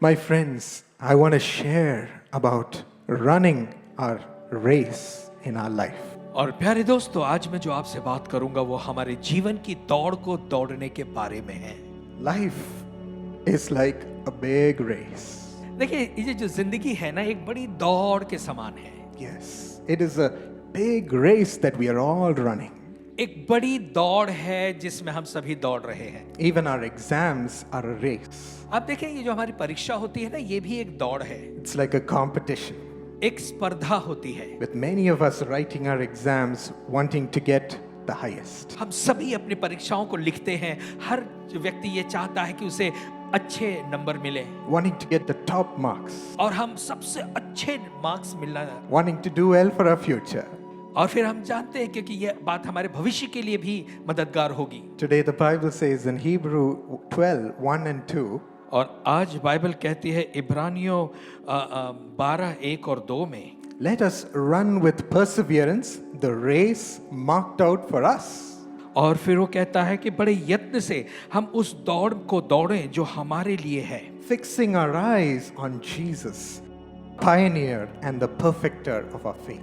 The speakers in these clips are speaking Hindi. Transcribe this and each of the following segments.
My friends, I want to share about running our race in our life. और प्यारे दोस्तों, आज मैं जो आपसे बात करूंगा वो हमारे जीवन की दौड़ को दौड़ने के बारे में है। Life is like a big race. देखिए, ये जो जिंदगी है ना, एक बड़ी दौड़ के समान है। Yes, it is a big race that we are all running. एक बड़ी दौड़ है जिसमें हम सभी दौड़ रहे हैं। Even our exams are a race. आप देखें, ये जो हमारी परीक्षा होती है ना, ये भी एक दौड़ है, It's like a competition, एक स्पर्धा होती है। with many of us writing our exams wanting to get the highest. हम सभी अपनी परीक्षाओं को लिखते हैं, हर व्यक्ति ये चाहता है कि उसे अच्छे नंबर मिले, Wanting to get the top marks, और हम सबसे अच्छे मार्क्स मिलना, wanting to do well for our future. और फिर हम जानते हैं क्योंकि ये बात हमारे भविष्य के लिए भी मददगार होगी। Today the Bible says in Hebrew 12:1-2, और आज बाइबल कहती है इब्रानियों 12:1-2 में, let us run with perseverance the race marked out for us. और फिर वो कहता है कि बड़े यत्न से हम उस दौड़ को दौड़ें जो हमारे लिए है, Fixing our eyes on Jesus, pioneer and the perfecter of our faith.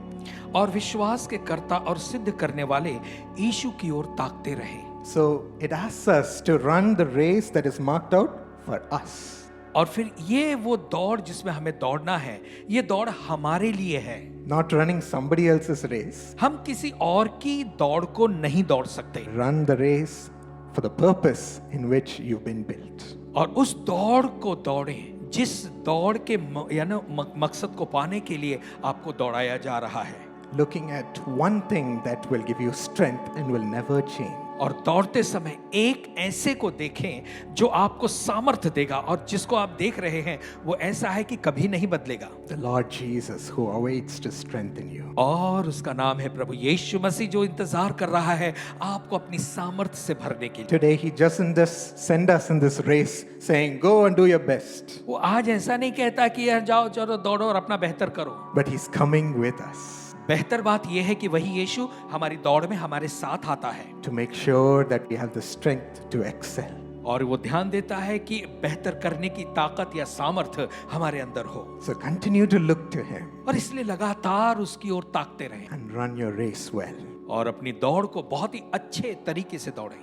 और विश्वास के कर्ता और सिद्ध करने वाले यीशु की ओर ताकते रहे। So it asks us to run the race that is marked out for us. और फिर ये वो दौड़ जिसमें हमें दौड़ना है, ये दौड़ हमारे लिए है। Not running somebody else's race. हम किसी और की दौड़ को नहीं दौड़ सकते, Run the race for the purpose in which you've been built. और उस दौड़ को दौड़ें जिस दौड़ के यानी मकसद को पाने के लिए आपको दौड़ाया जा रहा है। Looking at one thing that will give you strength and will never change. और दौड़ते समय एक ऐसे को देखें जो आपको सामर्थ्य देगा, और जिसको आप देख रहे हैं वो ऐसा है कि कभी नहीं बदलेगा। The Lord Jesus who awaits to strengthen you. और उसका नाम है प्रभु यीशु मसीह, जो इंतजार कर रहा है आपको अपनी सामर्थ्य से भरने के लिए। Today he doesn't just send us in this race saying go and do your best. वो आज ऐसा नहीं कहता कि यार जाओ चलो दौड़ो और अपना बेहतर करो। But he's coming with us बेहतर बात यह है कि वही यीशु हमारी दौड़ में हमारे साथ आता है, to make sure that we have the strength to excel. और वो ध्यान देता है कि बेहतर करने की ताकत या सामर्थ्य हमारे अंदर हो। So continue to look to him और इसलिए लगातार उसकी ओर ताकते रहें and run your race well. और अपनी दौड़ को बहुत ही अच्छे तरीके से दौड़ें।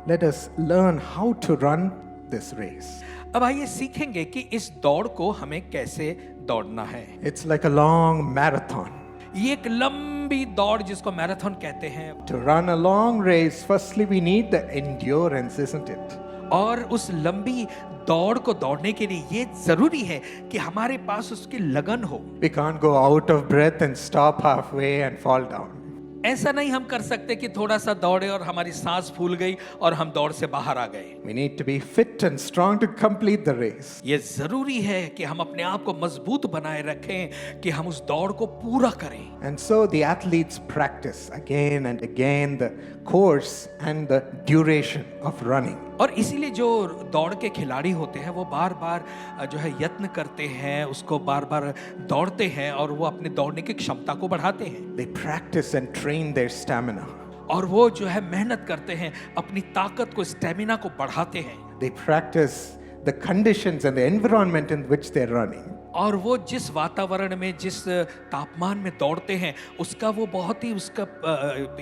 Let us learn how to run this race. अब आइए सीखेंगे कि इस दौड़ को हमें कैसे दौड़ना है। It's like a long marathon. ये एक लंबी दौड़ जिसको मैराथन कहते हैं, To run a long race, firstly we need the endurance, isn't it? और उस लंबी दौड़ को दौड़ने के लिए ये जरूरी है कि हमारे पास उसकी लगन हो। We can't go out of breath and stop halfway and fall down. ऐसा नहीं हम कर सकते कि थोड़ा सा दौड़े और हमारी सांस फूल गई और हम दौड़ से बाहर आ गए। We need to be fit and strong to complete the race. ये जरूरी है कि हम अपने आप को मजबूत बनाए रखें कि हम उस दौड़ को पूरा करें। And so the athletes practice again and again the course and the duration of running. और इसीलिए जो दौड़ के खिलाड़ी होते हैं वो बार बार जो है यत्न करते हैं, उसको बार बार दौड़ते हैं और वो अपने दौड़ने की क्षमता को बढ़ाते हैं। They practice and train their stamina. और वो जो है मेहनत करते हैं, अपनी ताकत को, स्टेमिना को बढ़ाते हैं। They practice the conditions and the environment in which they're running. और वो जिस वातावरण में, जिस तापमान में दौड़ते हैं उसका वो बहुत ही उसका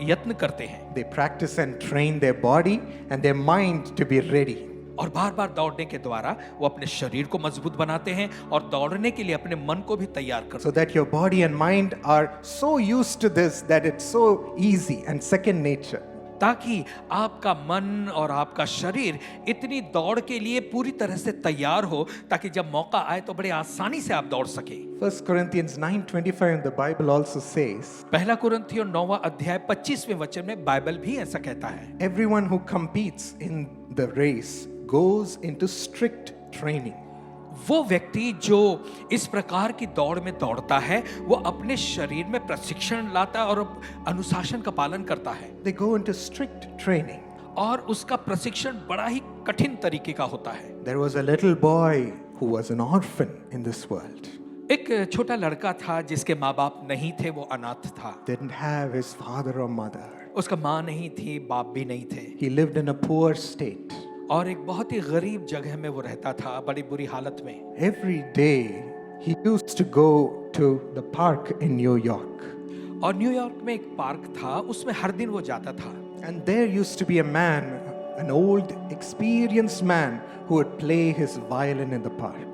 यत्न करते हैं। They practice and train their body and their mind to be ready. और बार बार दौड़ने के द्वारा वो अपने शरीर को मजबूत बनाते हैं और दौड़ने के लिए अपने मन को भी तैयार करते So that your body and mind are so used to this that it's so easy and second nature. ताकि आपका मन और आपका शरीर इतनी दौड़ के लिए पूरी तरह से तैयार हो ताकि जब मौका आए तो बड़े आसानी से आप दौड़ सके। 1 Corinthians 9:25 in the Bible also says, पहला कुरिन्थियों 9वां अध्याय 25वें वचन में बाइबल भी ऐसा कहता है, everyone who competes in the race goes into strict training. वो व्यक्ति जो इस प्रकार की दौड़ में दौड़ता है वो अपने शरीर में प्रशिक्षण लाता है और अनुशासन का पालन करता है। They go into strict training. और उसका प्रशिक्षण बड़ा ही कठिन तरीके का होता है। There was a little boy who was an orphan in this world. एक छोटा लड़का था जिसके माँ बाप नहीं थे, वो अनाथ था। Didn't have his father or mother. उसका माँ नहीं थी, बाप भी नहीं थे। He lived in a poor state. और एक बहुत ही गरीब जगह में वो रहता था, बड़ी बुरी हालत में। Every day he used to go to the park in New York. और न्यूयॉर्क में एक पार्क था, उसमें हर दिन वो जाता था। And there used to be a man, an old, experienced man, who would play his violin in the park.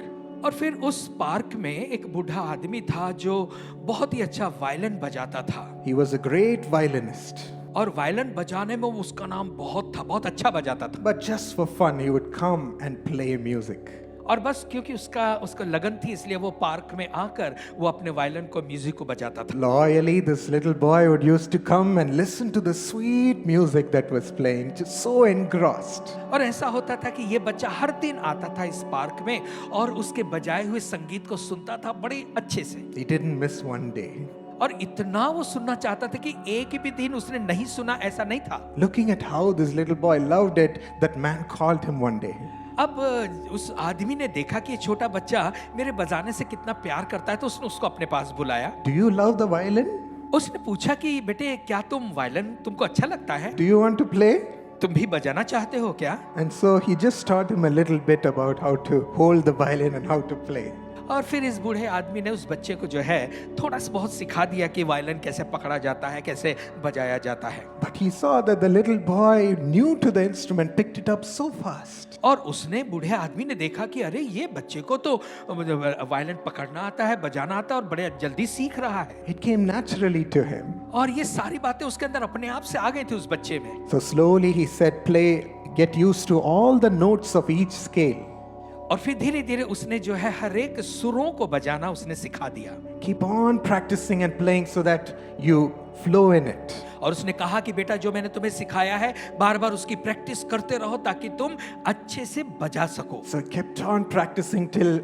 और फिर उस पार्क में एक बूढ़ा आदमी था जो बहुत ही अच्छा वायलिन बजाता था। He was a great violinist. और वायलिन बजाने में उसका नाम बहुत था, बहुत अच्छा बजाता था। But just for fun, he would come and play music. और बस क्योंकि उसका लगन थी, इसलिए वो पार्क में आकर वो अपने वायलिन को, म्यूजिक को बजाता था। Loyally, this little boy would used to come and listen to the sweet music that was playing, just so engrossed. और ऐसा होता था कि ये बच्चा हर दिन आता था इस पार्क में और उसके बजाए हुए संगीत को सुनता था बड़े अच्छे से। He didn't miss one day. और इतना वो सुनना चाहता था कि एक भी दिन उसने नहीं सुना ऐसा नहीं था। Looking at how this little boy loved it, that man called him one day. अब उस आदमी ने देखा कि ये छोटा बच्चा मेरे बजाने से कितना प्यार करता है, तो उसने उसको अपने पास बुलाया। Do you love the violin? उसने पूछा कि बेटे क्या तुम वायलिन, तुमको अच्छा लगता है, Do you want to play? तुम भी बजाना चाहते हो क्या? And so he just taught him a little bit about how to hold the violin and how to play. और फिर इस बूढ़े आदमी ने उस बच्चे को जो है थोड़ा सा बहुत सिखा दिया कि वायलिन कैसे पकड़ा जाता है, कैसे बजाया जाता है। But he saw that the little boy, new to the instrument, picked it up so fast. और उसने, बूढ़े आदमी ने देखा कि अरे ये बच्चे को तो वायलिन पकड़ना आता है, बजाना आता है और बड़े जल्दी सीख रहा है। It came naturally to him. और ये सारी बातें उसके अंदर अपने आप से आ गई थी उस बच्चे में। So slowly he said, play, get used to all the notes of each scale. और फिर धीरे धीरे उसने जो है हर एक सुरों को बजाना उसने सिखा दिया। Keep on practicing and playing so that you flow in it. और उसने कहा कि बेटा जो मैंने तुम्हें सिखाया है बार बार उसकी प्रैक्टिस करते रहो ताकि तुम अच्छे से बजा सको। So he kept on practicing till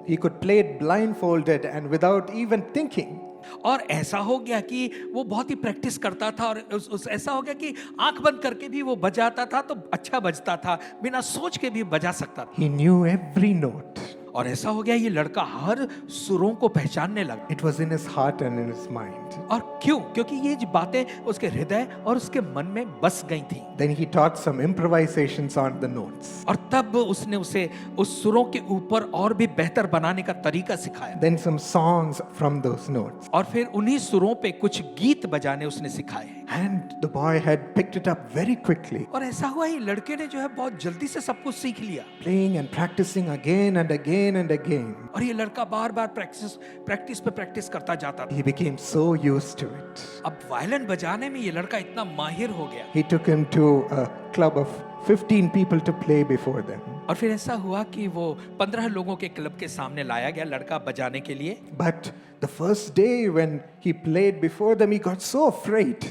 he could play it blindfolded and without even thinking. और ऐसा हो गया कि वो बहुत ही प्रैक्टिस करता था और ऐसा हो गया कि आंख बंद करके भी वो बजाता था तो अच्छा बजता था, बिना सोच के भी बजा सकता था। He knew every note. और ऐसा हो गया ये लड़का हर सुरों को पहचानने लगा। It was in his heart and in his mind. और क्यों? क्योंकि ये जो बातें उसके हृदय और उसके मन में बस गई थी। Then he taught some improvisations on the notes. और तब उसने उसे उस सुरों के ऊपर और भी बेहतर बनाने का तरीका सिखाया। Then some songs from those notes. और फिर उन्हीं सुरों पे कुछ गीत बजाने उसने सिखाए। And the boy had picked it up very quickly, और ऐसा हुआ ये लड़के ने जो है बहुत जल्दी से सब कुछ सीख लिया। playing and practicing again and again and again. और ये लड़का बार बार प्रैक्टिस पे प्रैक्टिस करता जाता था। He became so used to it. अब वायलिन बजाने में ये लड़का इतना माहिर हो गया। He took him to a club of 15 people to play before them. और फिर ऐसा हुआ कि वो 15 लोगों के क्लब के सामने लाया गया लड़का बजाने के लिए। But the first day when he played before them, he got so afraid.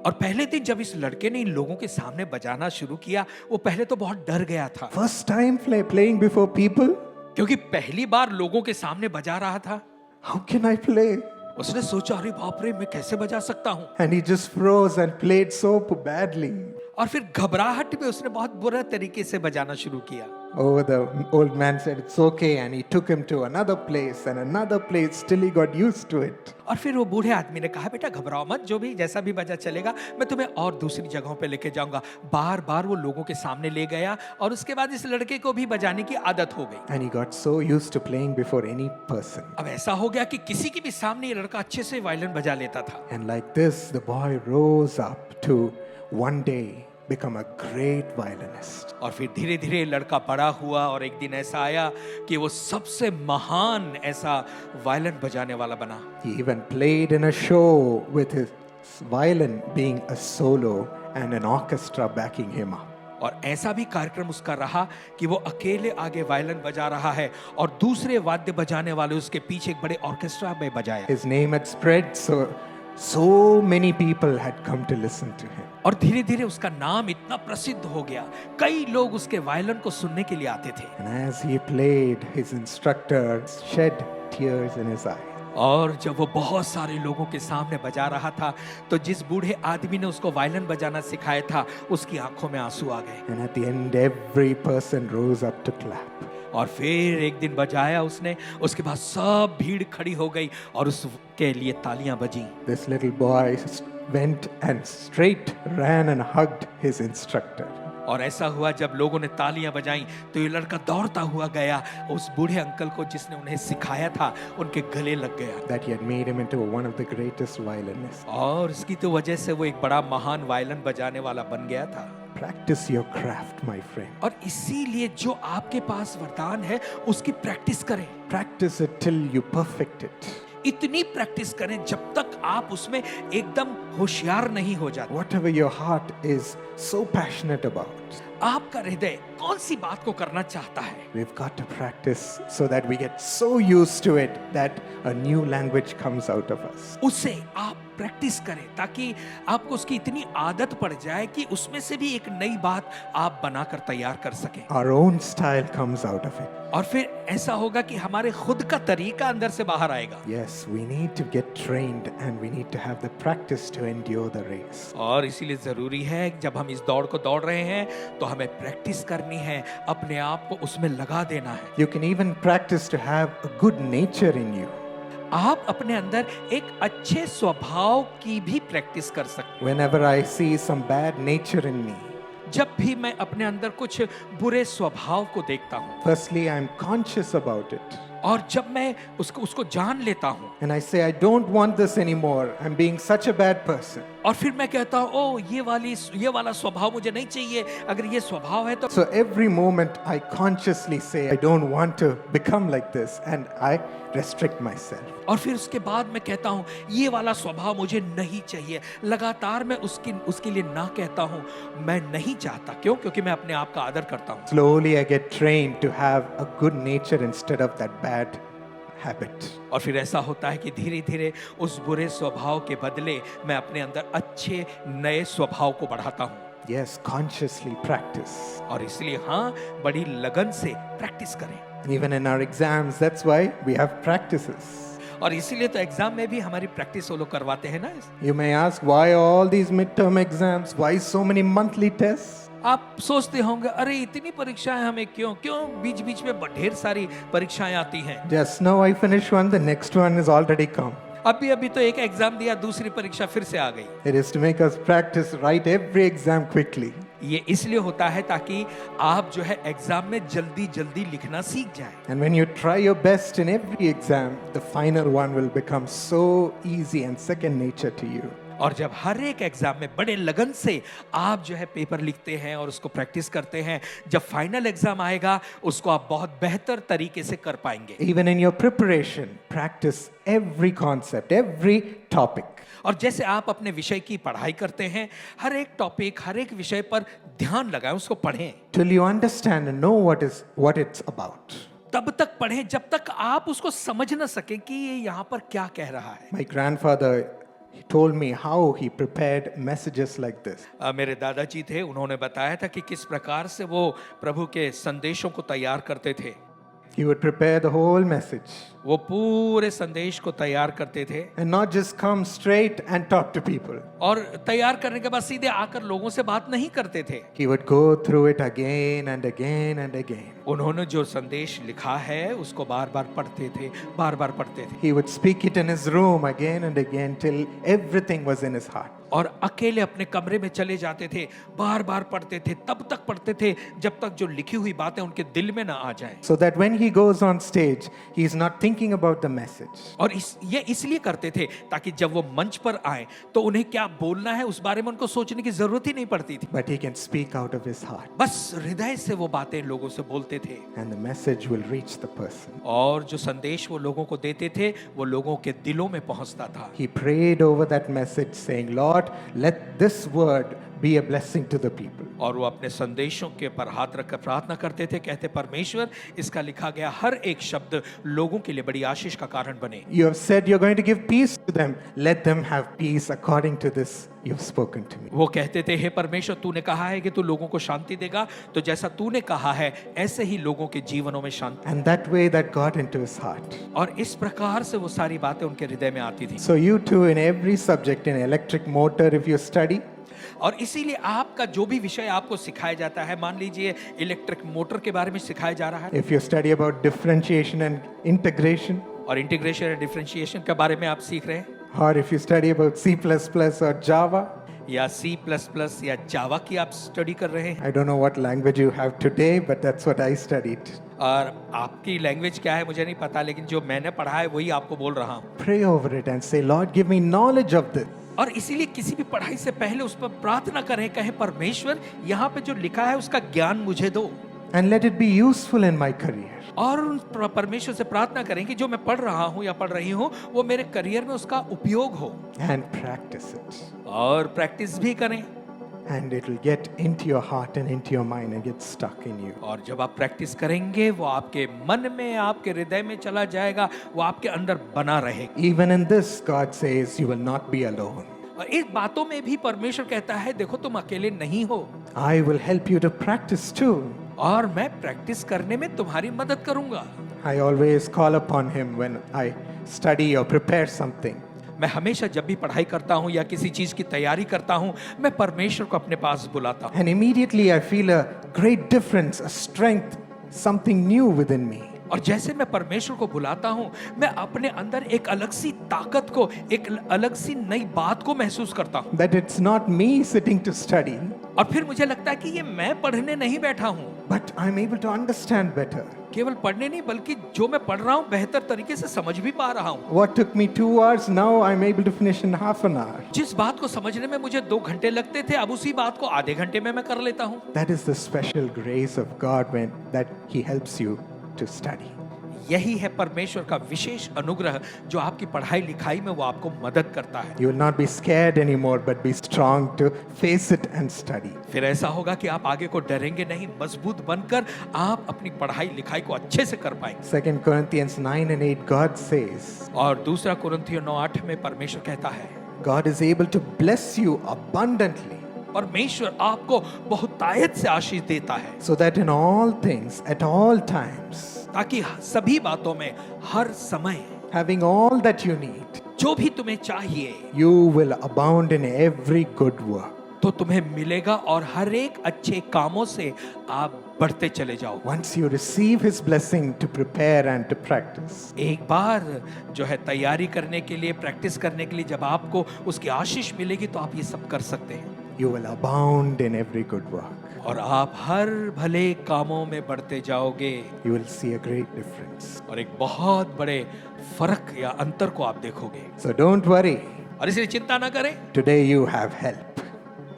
और पहले दिन जब इस लड़के ने इन लोगों के सामने बजाना शुरू किया, वो पहले तो बहुत डर गया था। First time playing before people? क्योंकि पहली बार लोगों के सामने बजा रहा था। How can I play? उसने सोचा अरे बाप रे मैं कैसे बजा सकता हूँ। And he just froze and played so badly. और फिर घबराहट में उसने बहुत बुरे तरीके से बजाना शुरू किया। Oh, the old man said it's okay, and he took him to another place and another place till he got used to it. और फिर वो बूढ़े आदमी ने कहा बेटा घबराओ मत, जो भी जैसा भी बजा चलेगा मैं तुम्हें और दूसरी जगहों पे लेके जाऊंगा। बार बार वो लोगों के सामने ले गया और उसके बाद इस लड़के को भी बजाने की आदत हो गई। And he got so used to playing before any person. अब ऐसा हो गया कि किसी के भी सामने ये लड़का अच्छे से वायलिन बजा लेता था। And like this, the boy rose up to one day become a great violinist. और फिर धीरे धीरे लड़का बड़ा हुआ और एक दिन ऐसा आया कि वो सबसे महान ऐसा वायलिन बजाने वाला बना। He even played in a show with his violin being a solo and an orchestra backing him up. और ऐसा भी कार्यक्रम उसका रहा कि वो अकेले आगे वायलिन बजा रहा है और दूसरे वाद्य बजाने वाले उसके पीछे एक बड़े ऑर्केस्ट्रा में बजाया। His name had spread, so many people had come to listen to him. और धीरे धीरे उसका नाम इतना प्रसिद्ध हो गया, कई लोग उसके वायलिन को सुनने के लिए आते थे। And as he played, his instructor shed tears in his eyes. और जब वो बहुत सारे लोगों के सामने बजा रहा था तो जिस बूढ़े आदमी ने उसको वायलिन बजाना सिखाया था उसकी आंखों में आंसू आ गए। And at the end, every person rose up to clap. और फिर एक दिन बजाया उसने, उसके बाद सब भीड़ खड़ी हो गई और उसके लिए तालियां बजी। This little boy went and straight ran and hugged his instructor. और ऐसा हुआ जब लोगों ने तालियां बजाईं तो ये लड़का दौड़ता हुआ गया उस बूढ़े अंकल को जिसने उन्हें सिखाया था उनके गले लग गया that he had made him into one of the greatest violinists. और इसकी तो वजह से वो एक बड़ा महान वायलिन बजाने वाला बन गया था। Practice your craft, my friend. और इसीलिए जो आपके पास वरदान है उसकी प्रैक्टिस करें, Practice it till you perfect it. इतनी प्रैक्टिस करें जब तक आप उसमें एकदम होशियार नहीं हो जाते। Whatever your heart is so passionate about, आपका हृदय कौन सी बात को करना चाहता है, we've got to practice so that we get so used to it that a new language comes out of us. उसे आप प्रैक्टिस करें ताकि आपको उसकी इतनी आदत पड़ जाए कि उसमें से भी एक नई बात आप बनाकर तैयार कर सकें। Our own style comes out of it. और फिर ऐसा होगा कि हमारे खुद का तरीका अंदर से बाहर आएगा। Yes, we need to get trained and we need to have the practice to endure the race. और इसीलिए जरूरी है जब हम इस दौड़ को दौड़ रहे हैं तो हमें प्रैक्टिस करनी है, अपने आप को उसमें लगा देना है। You can even practice to have a good nature in you. आप अपने अंदर एक अच्छे स्वभाव की भी प्रैक्टिस कर सकते Whenever I see some bad nature in me, हैं। जब भी मैं अपने अंदर कुछ बुरे स्वभाव को देखता हूँ firstly I'm conscious about it. और जब मैं उसको जान लेता हूँ And I say, I don't want this anymore. I'm being such a bad person. और फिर मैं कहता हूँ ओ ये वाला स्वभाव मुझे नहीं चाहिए, अगर ये स्वभाव है तो So every moment I consciously say, I don't want to become like this, and I restrict myself. और फिर उसके बाद मैं कहता हूँ ये वाला स्वभाव मुझे नहीं चाहिए, लगातार मैं उसके लिए ना कहता हूँ, मैं नहीं चाहता। क्यों? क्योंकि मैं अपने आप का आदर करता हूँ। Slowly I get trained to have a good nature instead of that bad habit. और फिर ऐसा होता है कि धीरे धीरे उस बुरे स्वभाव के बदले मैं अपने अंदर अच्छे नए स्वभाव को बढ़ाता हूँ। Yes, consciously practice. और इसलिए हाँ, बड़ी लगन से प्रैक्टिस करें। Even in our exams, that's why we have practices. और इसीलिए तो एग्जाम में भी हमारी प्रैक्टिस वो लोग करवाते हैं ना। You may ask, why all these midterm exams? Why so many monthly tests? आप सोचते होंगे अरे इतनी परीक्षाएं हमें क्यों बीच बीच में ढेर सारी परीक्षाएं आती हैं। Just now I finished one, the next one is already come. अभी तो एक एग्जाम दिया, दूसरी परीक्षा फिर से आ गई। It is to make us practice, write every exam quickly. ये इसलिए होता है ताकि आप जो है एग्जाम में जल्दी जल्दी लिखना सीख जाए। And when you try your best in every exam, the final one will become so easy and second nature to you. और जब हर एक एग्जाम में बड़े लगन से आप जो है पेपर लिखते हैं और उसको प्रैक्टिस करते हैं, जब फाइनल एग्जाम आएगा उसको आप बहुत बेहतर तरीके से कर पाएंगे। Even in your preparation, practice every concept, every topic. और जैसे आप अपने विषय की पढ़ाई करते हैं, हर एक टॉपिक, हर एक विषय पर ध्यान लगाएं, उसको पढ़ें। Till you understand and know what it's about. तब तक पढ़ें जब तक आप उसको समझ न सकें कि ये यहाँ पर क्या कह रहा है। My grandfather, he told me how he prepared messages like this. मेरे दादाजी थे, उन्होंने बताया था कि किस प्रकार से वो प्रभु के संदेशों को तैयार करते थे। He would prepare the whole message वो पूरे संदेश को तैयार करते थे and not just come straight and talk to people. और तैयार करने के बाद सीधे आकर लोगों से बात नहीं करते थे। He would go through it again and again and again. उन्होंने जो संदेश लिखा है उसको बार बार पढ़ते थे, बार बार पढ़ते थे। He would speak it in his room again and again till everything was in his heart. और अकेले अपने कमरे में चले जाते थे, बार बार पढ़ते थे, तब तक पढ़ते थे जब तक जो लिखी हुई बातें उनके दिल में ना आ जाएं। So that when he goes on stage, he is not thinking about the message. और ये इसलिए करते थे ताकि जब वो मंच पर आए तो उन्हें क्या बोलना है उस बारे में उनको सोचने की जरूरत ही नहीं पड़ती थी। But he can speak out of his heart. बस हृदय से वो बातें लोगों से बोलते थे। And the message will reach the person. और जो संदेश वो लोगों को देते थे वो लोगों के दिलों में पहुंचता था। He prayed over that message saying, Lord, let this word be a blessing to the people. और वो अपने संदेशों के पर हाथ रखकर प्रार्थना करते थे, कहते परमेश्वर इसका लिखा गया हर एक शब्द लोगों के लिए बड़ी आशीष का कारण बने। You have said you're going to give peace to them. Let them have peace according to this you've spoken to me. वो कहते थे हे परमेश्वर तूने कहा है कि तू लोगों को शांति देगा, तो जैसा तूने कहा है ऐसे ही लोगों के जीवनों में शांति। And that way that got into his heart. और इस प्रकार से वो सारी बातें उनके हृदय में आती थी। So you too, in every subject, in electric motor, if you study, और इसीलिए आपका जो भी विषय आपको सिखाया जाता है, मान लीजिए इलेक्ट्रिक मोटर के बारे में सिखाया जा रहा है, if you study about differentiation and integration, और इंटीग्रेशन और डिफरेंशिएशन के बारे में आप सीख रहे हैं, or if you study about C++ or Java, या C++ या जावा की आप स्टडी कर रहे हैं? I don't know what language you have today, but that's what I studied. और आपकी लैंग्वेज क्या है मुझे नहीं पता, लेकिन जो मैंने पढ़ा है वही आपको बोल रहा हूँ। Pray over it and say, Lord, give me knowledge of this. और इसीलिए किसी भी पढ़ाई से पहले उस पर प्रार्थना करें, कहें परमेश्वर यहाँ पे जो लिखा है उसका ज्ञान मुझे दो। And let it be useful in my career. और उन परमेश्वर से प्रार्थना करें कि जो मैं पढ़ रहा हूँ या पढ़ रही हूँ वो मेरे करियर में उसका उपयोग हो। And practice it. और प्रैक्टिस भी करें। And it will get into your heart and into your mind and get stuck in you. और जब आप प्रैक्टिस करेंगे वो आपके मन में, आपके हृदय में चला जाएगा, वो आपके अंदर बना रहेगा। Even in this, God says, you will not be alone. और इस बातों में भी परमेश्वर कहता है देखो तुम अकेले नहीं हो, I will help you to practice too. और मैं प्रैक्टिस करने में तुम्हारी मदद करूंगा। I always call upon Him when I study or prepare something. मैं हमेशा जब भी पढ़ाई करता हूँ या किसी चीज की तैयारी करता हूँ, मैं परमेश्वर को अपने पास बुलाता हूँ। And immediately I feel a great difference, a strength, something new within me. और जैसे मैं परमेश्वर को बुलाता हूँ, मैं अपने अंदर एक अलग सी ताकत को, एक अलग सी नई बात को महसूस करता हूँ। That it's not me sitting to study, और फिर मुझे लगता है कि ये मैं पढ़ने नहीं बैठा हूँ, but I'm able to understand better. केवल पढ़ने नहीं बल्कि जो मैं पढ़ रहा हूँ बेहतर तरीके से समझ भी पा रहा हूँ। What took me 2 hours, now I'm able to finish in half an hour. जिस बात को समझने में मुझे 2 घंटे लगते थे, अब उसी बात को आधे घंटे में मैं कर लेता हूँ। That is the special grace of God when that He helps you to study. यही है परमेश्वर का विशेष अनुग्रह जो आपकी पढ़ाई लिखाई में वो आपको मदद करता है। You will not be scared anymore, but be strong to face it and study. फिर ऐसा होगा कि आप आगे को डरेंगे नहीं, मजबूत बनकर आप अपनी पढ़ाई लिखाई को अच्छे से कर पाएंगे। 2 Corinthians 9 and 8, God says, और दूसरा कुरिन्थियों 9:8 में परमेश्वर कहता है, God is able to bless you abundantly, परमेश्वर आपको बहुतायत से आशीष देता है, so that in all things, at all times, ताकि सभी बातों में हर समय having all that you need, जो भी तुम्हें चाहिए you will abound in every good work. तो तुम्हें मिलेगा और हर एक अच्छे कामों से आप बढ़ते चले जाओ। Once you receive His blessing to prepare and to practice, एक बार जो है तैयारी करने के लिए, प्रैक्टिस करने के लिए जब आपको उसकी आशीष मिलेगी तो आप ये सब कर सकते हैं, you will abound in every good work. और आप हर भले कामों में बढ़ते जाओगे You will see a great difference. और एक बहुत बड़े फर्क या अंतर को आप देखोगे। So don't worry. और इसलिए चिंता ना करें, Today you have help.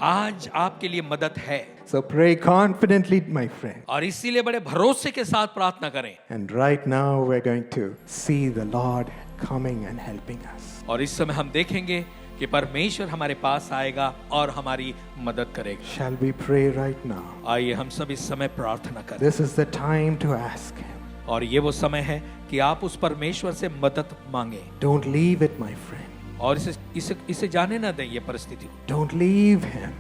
आज आपके लिए मदद है, So pray confidently, my friend. और इसीलिए बड़े भरोसे के साथ प्रार्थना करें। And right now we're going to see the Lord coming and helping us. और इस समय हम देखेंगे कि परमेश्वर हमारे पास आएगा और हमारी मदद करेगा। Shall we pray right now? आइए हम सब इस समय प्रार्थना करें। This is the time to ask Him. और ये वो समय है कि आप उस परमेश्वर से मदद मांगे, Don't leave it, my friend. और इसे जाने ना दें ये परिस्थिति को। Don't leave Him.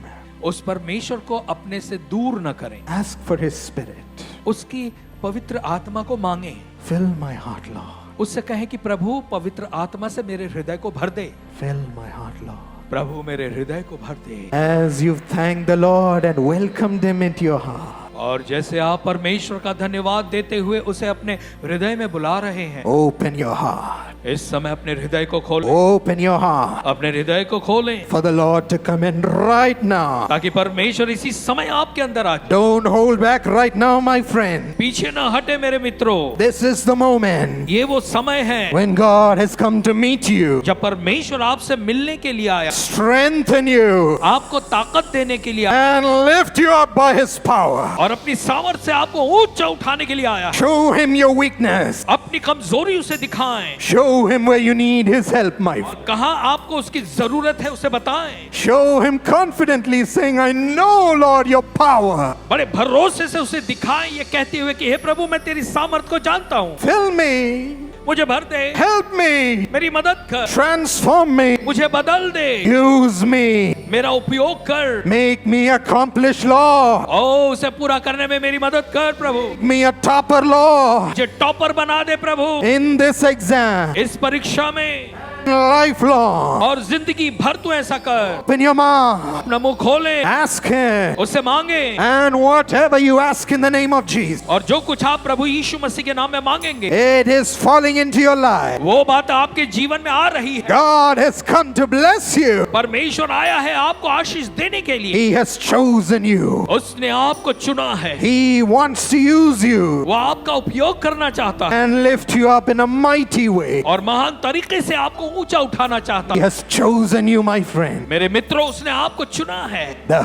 उस परमेश्वर को अपने से दूर न करें, Ask for His Spirit. उसकी पवित्र आत्मा को मांगे। Fill my heart, Lord. उससे कहें कि प्रभु पवित्र आत्मा से मेरे हृदय को भर दे, Fill my heart, Lord. प्रभु मेरे हृदय को भर दे। As you've thanked the Lord and welcomed Him into your heart, और जैसे आप परमेश्वर का धन्यवाद देते हुए उसे अपने हृदय में बुला रहे हैं, open your heart. इस समय अपने हृदय को खोलें, Open your heart अपने हृदय को खोलें, for the Lord to come in right now. ताकि परमेश्वर इसी समय आपके अंदर आ जाए। Don't hold back right now, my friend. पीछे ना हटे मेरे मित्रों, This is the moment ये वो समय है when God has come to meet you, जब परमेश्वर आपसे मिलने के लिए आया, strengthen you, आपको ताकत देने के लिए आया, and lift you up by His power. और अपनी सामर्थ से आपको ऊंचा उठाने के लिए आया। Show Him your weakness. अपनी कमजोरी उसे दिखाएं, Show Him where you need His help, my friend. कहाँ आपको उसकी जरूरत है उसे बताएं। Show Him confidently, saying, I know, Lord, your power. बड़े भरोसे से उसे दिखाएं, ये कहते हुए कि हे प्रभु मैं तेरी सामर्थ को जानता हूँ, Fill me, मुझे भर दे, help me, मेरी मदद कर, transform me, मुझे बदल दे, use me, मेरा उपयोग कर, make me accomplish, Lord. ओ उसे पूरा करने में मेरी मदद कर प्रभु, Make me a topper, Lord, मुझे टॉपर बना दे प्रभु in this exam. इस परीक्षा में। lifelong. और जिंदगी भर तू ऐसा कर। Open your mouth. अपना मुंह खोले, Ask Him. उससे मांगे, And whatever you ask in the name of Jesus, और जो कुछ आप प्रभु यीशु मसीह के नाम में मांगेंगे it is falling into your life. वो बात आपके जीवन में आ रही है। God has come to bless you. परमेश्वर आया है आपको आशीष देने के लिए। He has chosen you. उसने आपको चुना है, He wants to use you वो आपका उपयोग करना चाहता है and lift you up in a mighty way. और महान तरीके से आपको ऊंचा उठाना चाहता He है। has chosen you, my friend. मेरे मित्रों, उसने आपको चुना है। The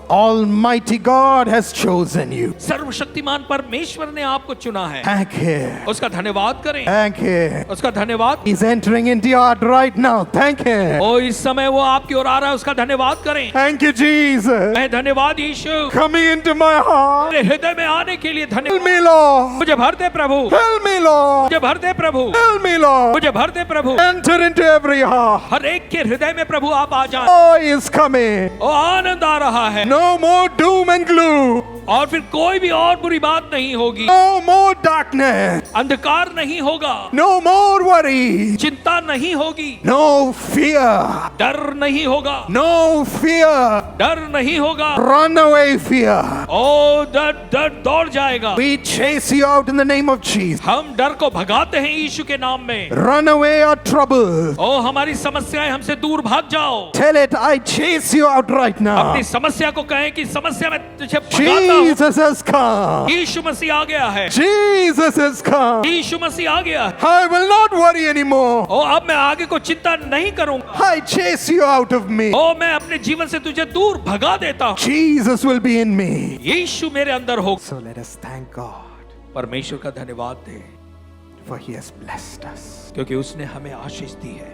Almighty God has chosen you. सर्वशक्तिमान परमेश्वर ने आपको चुना है। Thank Him. उसका धन्यवाद करें, Thank Him. उसका धन्यवाद। He's entering into your heart right now. Thank Him. ओ इस समय वो आपकी ओर आ रहा है, उसका धन्यवाद करें। Thank you, Jesus. मैं धन्यवाद यीशु, Coming into my heart. मेरे हृदय में आने के लिए Help धन्यवाद। me, Lord. मुझे भर दे प्रभु, Help me, Lord. मुझे भर दे प्रभु, Help me, Lord. मुझे भर दे प्रभु। Enter into every heart. हर एक के हृदय में प्रभु आप आ जाएं। Joy is coming. ओ आनंद आ रहा है No more doom and gloom. और फिर कोई भी और बुरी बात नहीं होगी, No more darkness. अंधकार नहीं होगा, No more worry. चिंता नहीं होगी, No fear. डर नहीं होगा, No fear. डर नहीं होगा। Run away, fear. ओ डर डर दौड़ जाएगा। We chase you out in the name of Jesus. हम डर को भगाते हैं यीशु के नाम में। Run away your troubles. ओ हमारी समस्याएं हमसे दूर भाग जाओ। Tell it, I chase you out right now. अपनी समस्या को कहें कि समस्या में तुझे भगाता हूं। Jesus has come. यीशु मसीह आ गया है, Jesus has come. यीशु मसीह आ गया है। I will not worry anymore. ओ अब मैं आगे को चिंता नहीं करूंगा। I chase you out of me. ओ मैं अपने जीवन से तुझे दूर भगा देता हूं। Jesus will be in me. यीशु मेरे अंदर हो। So let us thank God, परमेश्वर का धन्यवाद दे, for He has blessed us. क्योंकि उसने हमें आशीष दी है।